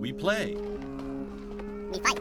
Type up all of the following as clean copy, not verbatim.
We play. We fight.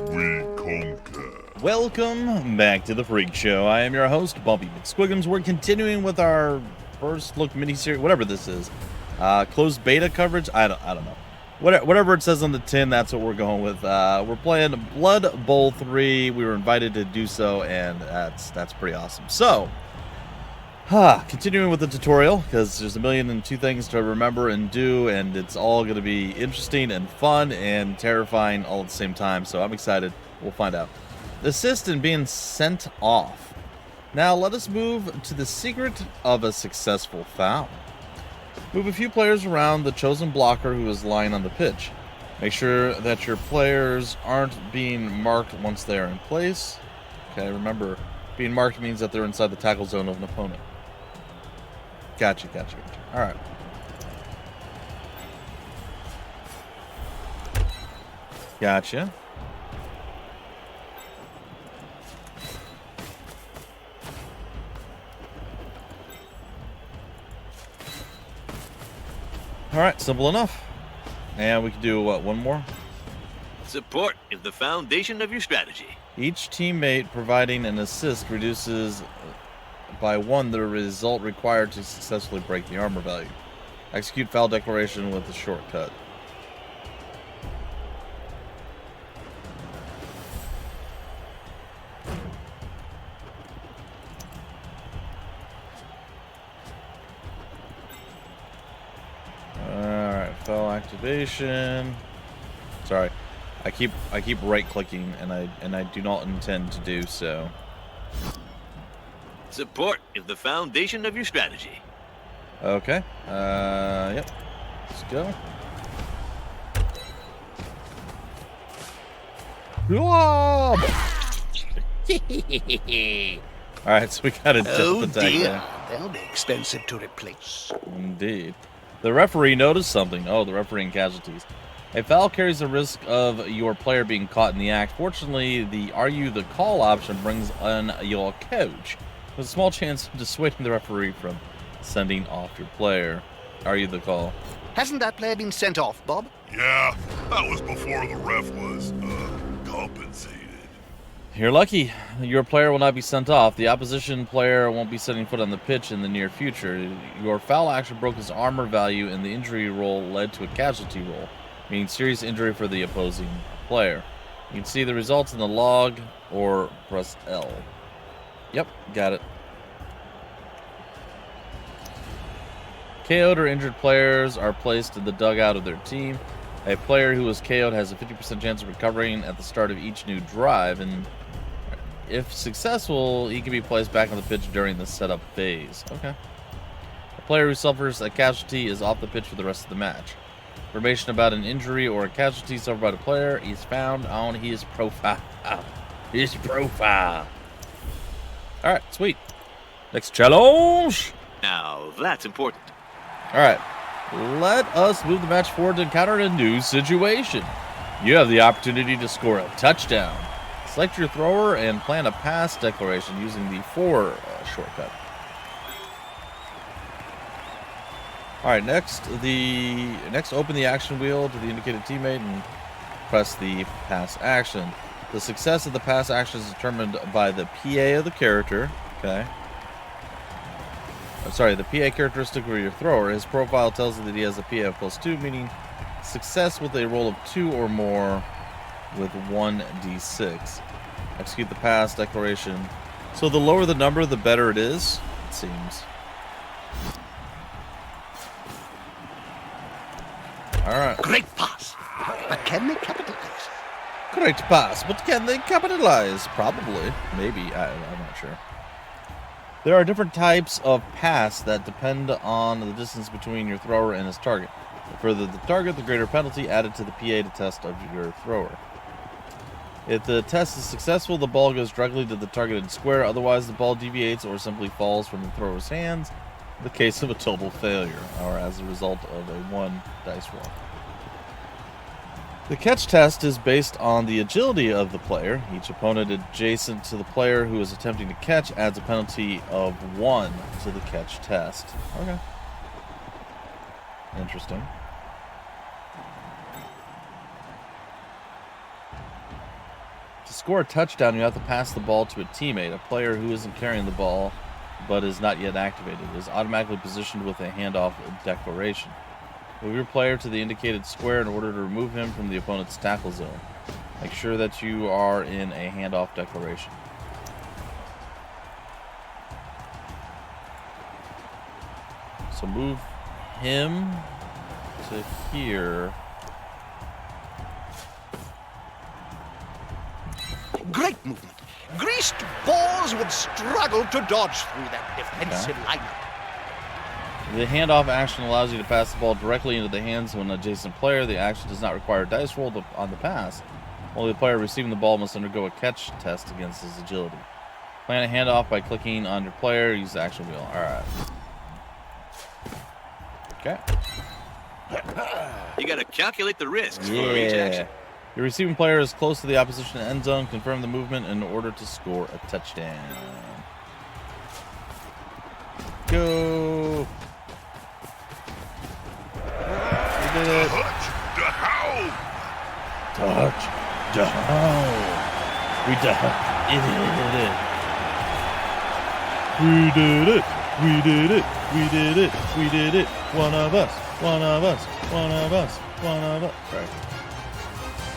We conquer. Welcome back to the Freak Show. I am your host, Bumpy McSquiggums. We're continuing with our first look miniseries, whatever this is. Closed beta coverage? I don't know. Whatever it says on the tin, that's what we're going with. We're playing Blood Bowl 3. We were invited to do so, and that's pretty awesome. So, continuing with the tutorial, because there's a million and two things to remember and do, and it's all going to be interesting and fun and terrifying all at the same time, so I'm excited. We'll find out. Assist in being sent off. Now, let us move to the secret of a successful foul. Move a few players around the chosen blocker who is lying on the pitch. Make sure that your players aren't being marked once they are in place. Okay, remember, being marked means that they're inside the tackle zone of an opponent. Gotcha. Alright. Gotcha. Alright, simple enough. And we can do, what, one more? Support is the foundation of your strategy. Each teammate providing an assist reduces by 1 the result required to successfully break the armor value. Execute foul declaration with a shortcut. Alright, foul activation. Sorry. I keep right clicking and I do not intend to do so. Support is the foundation of your strategy. Okay. Yep. Let's go. Alright, so we got a Oh death attack dear, there. they'll be expensive to replace. Indeed. The referee noticed something. Oh, the referee and casualties. A foul carries the risk of your player being caught in the act. Fortunately, the "Are you the call" option brings on your coach, with a small chance of dissuading the referee from sending off your player. Are you the call? Hasn't that player been sent off, Bob? Yeah, that was before the ref was, compensated. You're lucky. Your player will not be sent off. The opposition player won't be setting foot on the pitch in the near future. Your foul action broke his armor value, and the injury roll led to a casualty roll, meaning serious injury for the opposing player. You can see the results in the log or press L. Yep, got it. KO'd or injured players are placed in the dugout of their team. A player who was KO'd has a 50% chance of recovering at the start of each new drive, and if successful, he can be placed back on the pitch during the setup phase. Okay. A player who suffers a casualty is off the pitch for the rest of the match. Information about an injury or a casualty suffered by the player is found on his profile. Alright, sweet. Next challenge! Now, that's important. Alright, let us move the match forward to encounter a new situation. You have the opportunity to score a touchdown. Select your thrower and plan a pass declaration using the "for" shortcut. Alright, next open the action wheel to the indicated teammate and press the pass action. The success of the pass action is determined by the PA of the character. Okay. I'm sorry, the PA characteristic of your thrower. His profile tells you that he has a PA of +2, meaning success with a roll of 2 or more with 1d6. Execute the pass declaration. So the lower the number, the better it is, it seems. Alright. Great pass. But can they capitalize? Great pass, but can they capitalize? Probably. Maybe. I'm not sure. There are different types of pass that depend on the distance between your thrower and his target. The further the target, the greater penalty added to the PA test of your thrower. If the test is successful, the ball goes directly to the targeted square. Otherwise, the ball deviates or simply falls from the thrower's hands in the case of a total failure, or as a result of a 1 dice roll. The catch test is based on the agility of the player. Each opponent adjacent to the player who is attempting to catch adds a penalty of 1 to the catch test. Okay. Interesting. score a touchdown, you have to pass the ball to a teammate. A player who isn't carrying the ball but is not yet activated is automatically positioned with a handoff declaration. Move your player to the indicated square in order to remove him from the opponent's tackle zone. Make sure that you are in a handoff declaration. So move him to here. Great movement. Greased balls would struggle to dodge through that defensive lineup. The handoff action allows you to pass the ball directly into the hands of an adjacent player. The action does not require a dice roll on the pass. Only the player receiving the ball must undergo a catch test against his agility. Plan a handoff by clicking on your player. Use the action wheel. All right. Okay. You gotta calculate the risks for each action. Your receiving player is close to the opposition end zone. Confirm the movement in order to score a touchdown. Go. We did it. Touchdown! Touchdown. We did it. We did it. We did it. We did it. We did it. One of us. One of us. One of us. One of us. Right.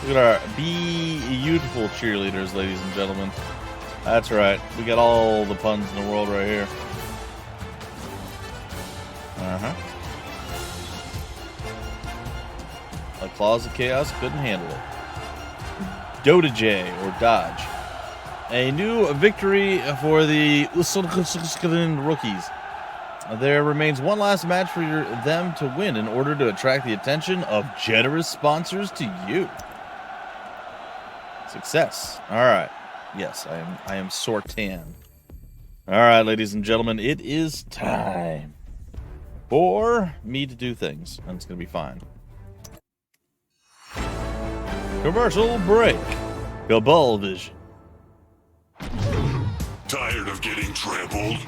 Look at our beautiful cheerleaders, ladies and gentlemen. That's right. We got all the puns in the world right here. A Claws of Chaos couldn't handle it. Dota J, or Dodge. A new victory for the rookies. There remains one last match for them to win in order to attract the attention of generous sponsors to you. Success. All right. Yes, I am Sortan. All right, ladies and gentlemen, it is time for me to do things, and it's going to be fine. Commercial break. Cabal Vision. Tired of getting trampled?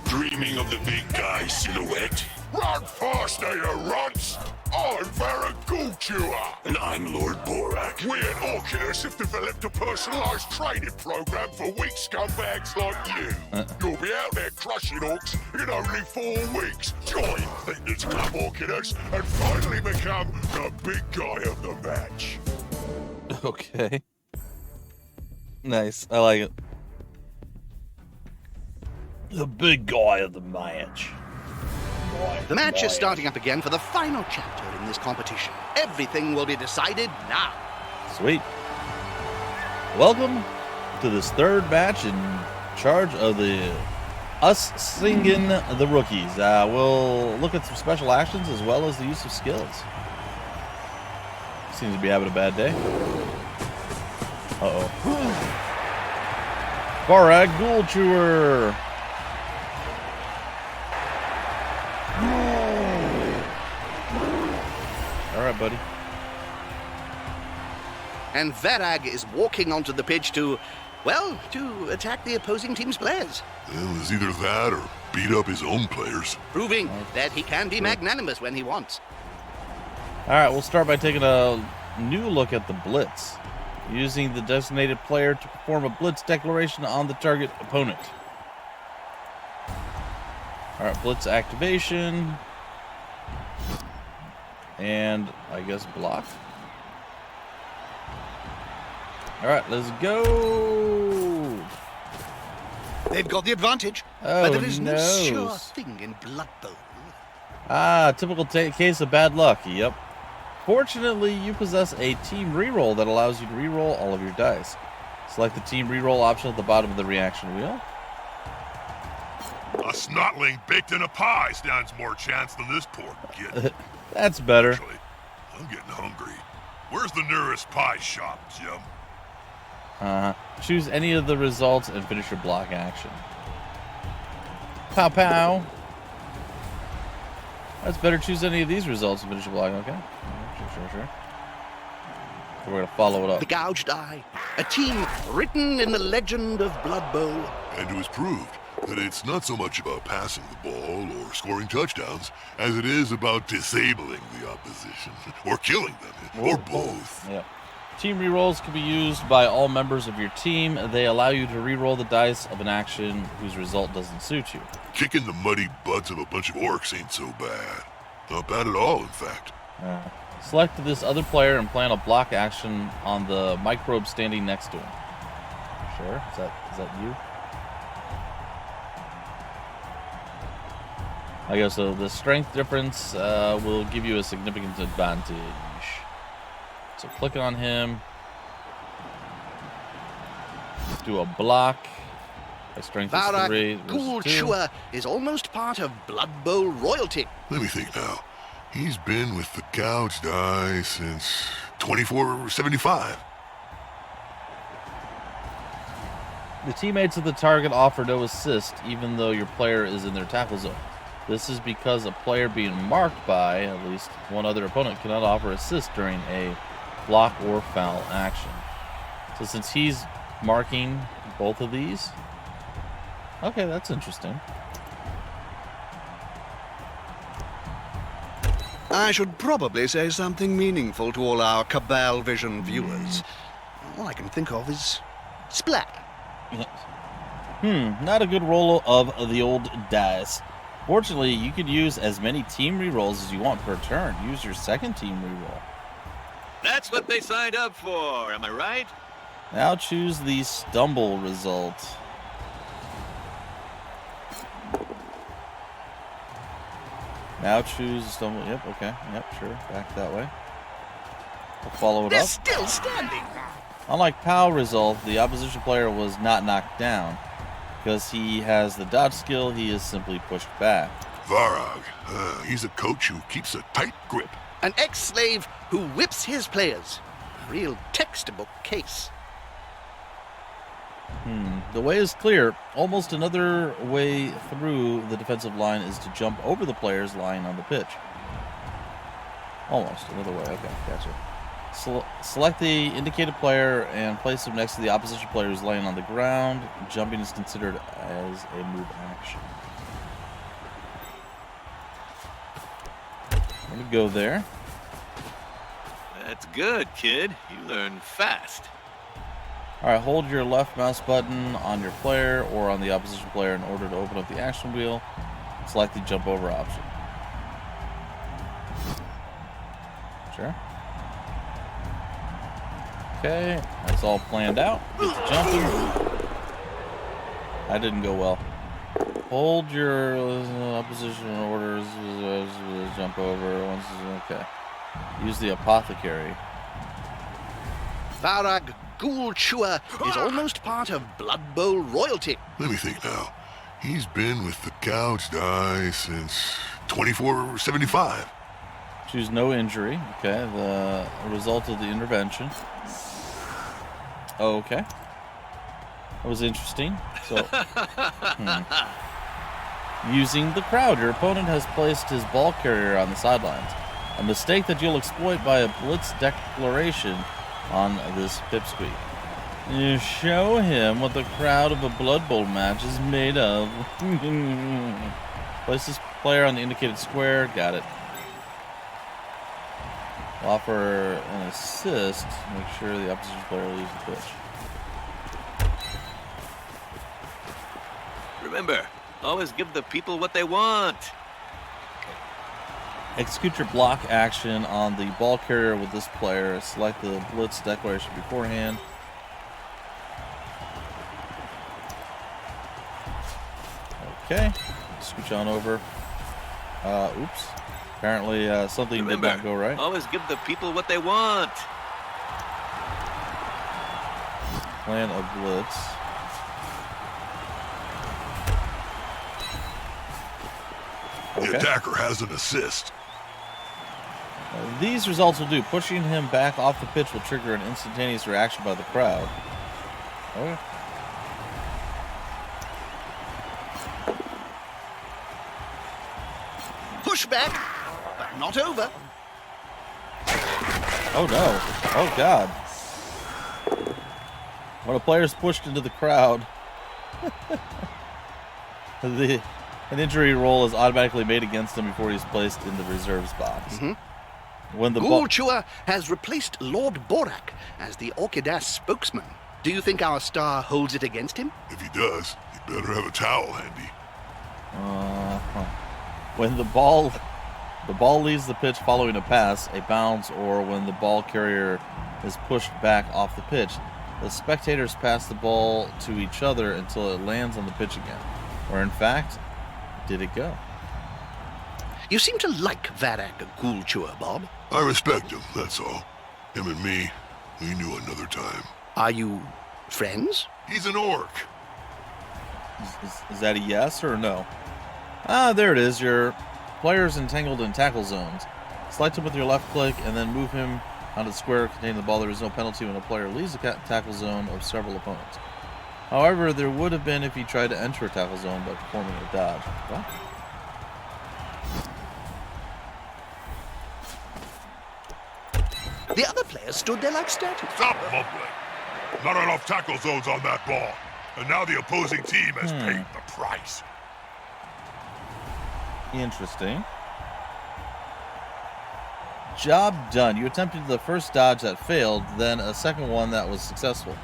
Dreaming of the big guy silhouette? Run faster, you runts! I'm Varagul Chewer! And I'm Lord Borak. We at Oculus have developed a personalized training program for weak scumbags like you. You'll be out there crushing orcs in only 4 weeks. Join Fitness Club Oculus and finally become the big guy of the match. Okay. Nice. I like it. The big guy of the match. The match is starting up again for the final chapter in this competition. Everything will be decided now. Sweet. Welcome to this third match in charge of us singing the rookies. We'll look at some special actions as well as the use of skills. Seems to be having a bad day. Uh-oh. Varagul Chewer. All right, buddy. And Varag is walking onto the pitch to attack the opposing team's players. Well, it's either that or beat up his own players. Proving that he can be magnanimous when he wants. All right, we'll start by taking a new look at the blitz. Using the designated player to perform a blitz declaration on the target opponent. All right, blitz activation. And I guess block. All right, let's go. They've got the advantage, Oh, but there is no no. sure thing in Blood Bowl. Typical case of bad luck. Yep. Fortunately, you possess a team reroll that allows you to reroll all of your dice. Select the team reroll option at the bottom of the reaction wheel. A snotling baked in a pie stands more chance than this poor kid. That's better. Actually, I'm getting hungry. Where's the nearest pie shop, Jim? Choose any of the results and finish your block action. Pow pow. That's better. Choose any of these results and finish your block. Okay. Sure. So we're gonna follow it up. The Gouged Eye, a team written in the legend of Blood Bowl. And it was proved that it's not so much about passing the ball or scoring touchdowns as it is about disabling the opposition or killing them, or both. Yeah. Team rerolls can be used by all members of your team. They allow you to reroll the dice of an action whose result doesn't suit you. Kicking the muddy butts of a bunch of orcs ain't so bad. Not bad at all, in fact. Select this other player and plan a block action on the microbe standing next to him. Sure, is that you? I guess so. The strength difference will give you a significant advantage. So click on him. Do a block. My strength is 3. Ghoul Chewer is almost part of Blood Bowl royalty. Let me think now. He's been with the gouged eye since 2475. The teammates of the target offer no assist, even though your player is in their tackle zone. This is because a player being marked by at least one other opponent cannot offer assist during a block or foul action. So since he's marking both of these, okay, that's interesting. I should probably say something meaningful to all our Cabal Vision viewers. All I can think of is splat. Not a good roll of the old dice. Fortunately, you could use as many team rerolls as you want per turn. Use your second team reroll. That's what they signed up for, am I right? Now choose the stumble result. Now choose stumble. Yep, okay. Yep, sure. Back that way. We'll follow it They're up. still standing. Unlike POW result, the opposition player was not knocked down. Because he has the dodge skill, he is simply pushed back. Varag, he's a coach who keeps a tight grip. An ex-slave who whips his players. A real textbook case. The way is clear. Almost another way through the defensive line is to jump over the players lying on the pitch. Almost another way. Okay, gotcha. Select the indicated player and place him next to the opposition player who's laying on the ground. Jumping is considered as a move action. Let me go there. That's good, kid. You learn fast. Alright, hold your left mouse button on your player or on the opposition player in order to open up the action wheel. Select the jump over option. Sure. Okay, that's all planned out. Get to jumping. That didn't go well. Hold your opposition orders. Jump over. Okay. Use the apothecary. Varag Ghoul Chewer is almost part of Blood Bowl royalty. Let me think now. He's been with the gouged eye since 2475. Choose no injury. Okay, the result of the intervention. Okay. That was interesting. So, Using the crowd, your opponent has placed his ball carrier on the sidelines. A mistake that you'll exploit by a blitz declaration on this pipsqueak. You show him what the crowd of a Blood Bowl match is made of. Place this player on the indicated square. Got it. Offer an assist. Make sure the opposition player leaves the pitch. Remember, always give the people what they want. Execute your block action on the ball carrier with this player. Select the blitz declaration beforehand. Okay. Scooch on over. Oops. Apparently something Remember, did not go right. Always give the people what they want. Plan a blitz. The Okay. attacker has an assist. These results will do. Pushing him back off the pitch will trigger an instantaneous reaction by the crowd. Okay. Pushback, but not over. Oh no. Oh god. When a player is pushed into the crowd, an injury roll is automatically made against him before he's placed in the reserves box. When the Ghoul Chewer has replaced Lord Borak as the Orchidas spokesman. Do you think our star holds it against him? If he does, he better have a towel handy. When the ball leaves the pitch following a pass, a bounce, or when the ball carrier is pushed back off the pitch, the spectators pass the ball to each other until it lands on the pitch again. Or in fact, did it go? You seem to like Varak Ghoul Chewer, Bob. I respect him, that's all. Him and me, we knew another time. Are you friends? He's an orc. Is that a yes or a no? Ah, there it is. Your player's entangled in tackle zones. Select him with your left click and then move him onto the square containing the ball. There is no penalty when a player leaves the tackle zone of several opponents. However, there would have been if he tried to enter a tackle zone by performing a dodge. What? The other players stood there like statues. Stop mumbling. Not enough tackle zones on that ball. And now the opposing team has paid the price. Interesting. Job done. You attempted the first dodge that failed, then a second one that was successful.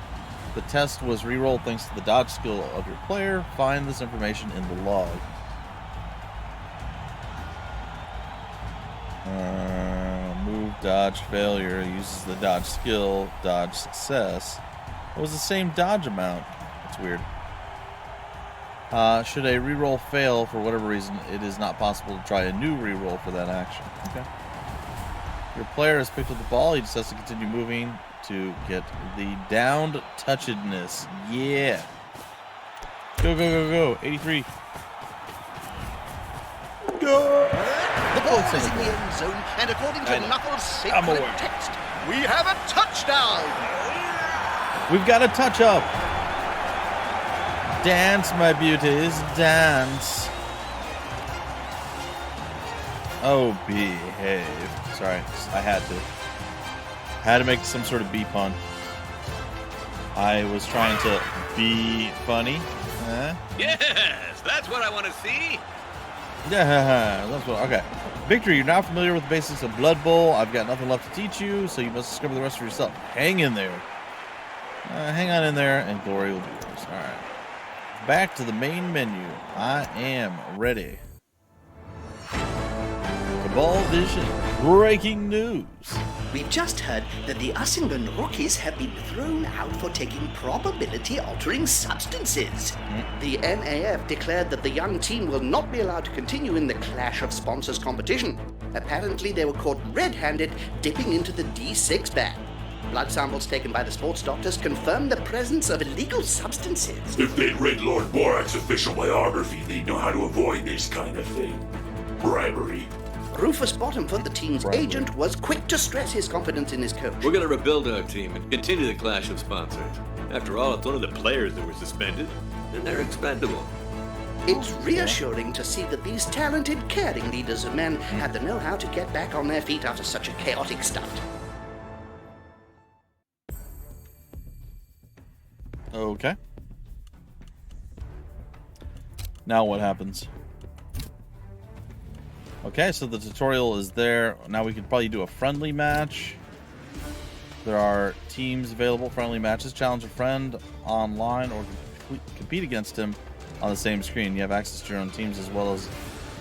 The test was rerolled thanks to the dodge skill of your player. Find this information in the log. Move, dodge, failure. Uses the dodge skill, dodge success. It was the same dodge amount. That's weird. Should a reroll fail for whatever reason, it is not possible to try a new reroll for that action. Okay. Your player has picked up the ball. He just has to continue moving to get the downed touchedness. Yeah. Go, go, go, go. 83. Go! The ball is in the end zone, and according to Knuckles' sacred text, we have a touchdown! We've got a touch-up. Dance, my beauties, dance. Oh, behave. Sorry, I had to. Had to make some sort of B pun. I was trying to be funny. Yes, that's what I want to see. Yeah, that's what. Okay. Victor, you're now familiar with the basics of Blood Bowl. I've got nothing left to teach you, so you must discover the rest for yourself. Hang in there. Hang on in there, and glory will be yours. All right. Back to the main menu. I am ready. Cabal Vision. Breaking news. We've just heard that the Usingen rookies have been thrown out for taking probability-altering substances. The NAF declared that the young team will not be allowed to continue in the Clash of Sponsors competition. Apparently, they were caught red-handed dipping into the D6 bag. Blood samples taken by the sports doctors confirm the presence of illegal substances. If they'd read Lord Borak's official biography, they'd know how to avoid this kind of thing. Bribery. Rufus Bottomfoot, the team's agent, was quick to stress his confidence in his coach. We're going to rebuild our team and continue the clash of sponsors. After all, it's only the players that were suspended, and they're expendable. It's reassuring to see that these talented, caring leaders of men have the know-how to get back on their feet after such a chaotic start. Okay. Now what happens? Okay, so the tutorial is there. Now we could probably do a friendly match. There are teams available, friendly matches. Challenge a friend online or compete against him on the same screen. You have access to your own teams as well as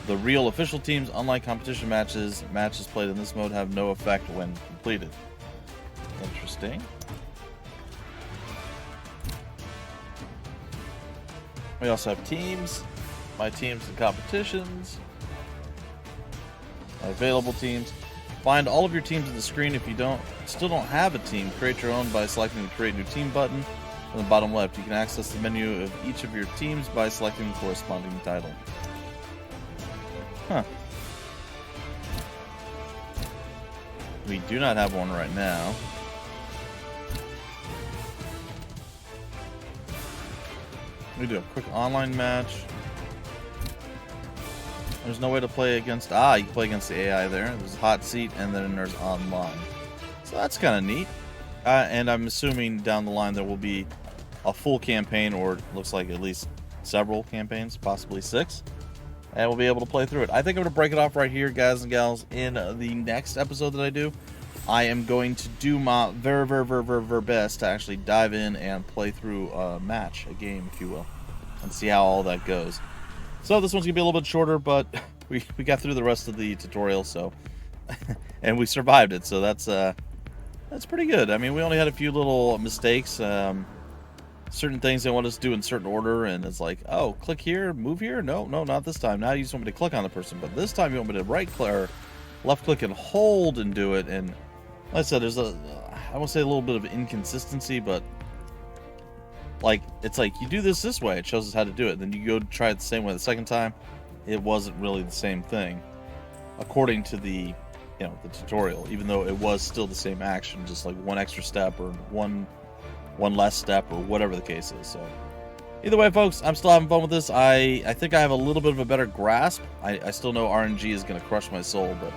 the real official teams. Unlike competition matches, matches played in this mode have no effect when completed. Interesting. We also have teams. My teams and competitions. Available teams. Find all of your teams on the screen. If you still don't have a team, create your own by selecting the Create New Team button on the bottom left. You can access the menu of each of your teams by selecting the corresponding title. Huh. We do not have one right now. We do a quick online match. There's no way to play against... you can play against the AI there. There's hot seat, and then there's online. So that's kind of neat. And I'm assuming down the line there will be a full campaign, or it looks like at least several campaigns, possibly 6. and we'll be able to play through it. I think I'm going to break it off right here, guys and gals, in the next episode that I do. I am going to do my very, very, very, very, very best to actually dive in and play through a match, a game, if you will, and see how all that goes. So this one's going to be a little bit shorter, but we got through the rest of the tutorial, so and we survived it, so that's pretty good. I mean, we only had a few little mistakes. Certain things they want us to do in certain order, and it's like, oh, click here, move here. No, not this time. Now you just want me to click on the person, but this time you want me to right click or left click and hold and do it. And like I said, there's I won't say a little bit of inconsistency, but like it's like you do this way, it shows us how to do it. Then you go try it the same way the second time, it wasn't really the same thing, according to the the tutorial. Even though it was still the same action, just like one extra step or one less step or whatever the case is. So either way, folks, I'm still having fun with this. I think I have a little bit of a better grasp. I still know RNG is going to crush my soul, but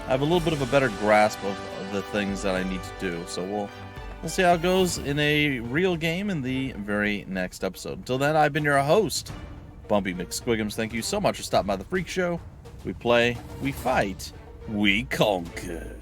I have a little bit of a better grasp of the things that I need to do. So we'll see how it goes in a real game in the very next episode. Until then, I've been your host, Bumpy McSquigums. Thank you so much for stopping by the Freak Show. We play, we fight, we conquer.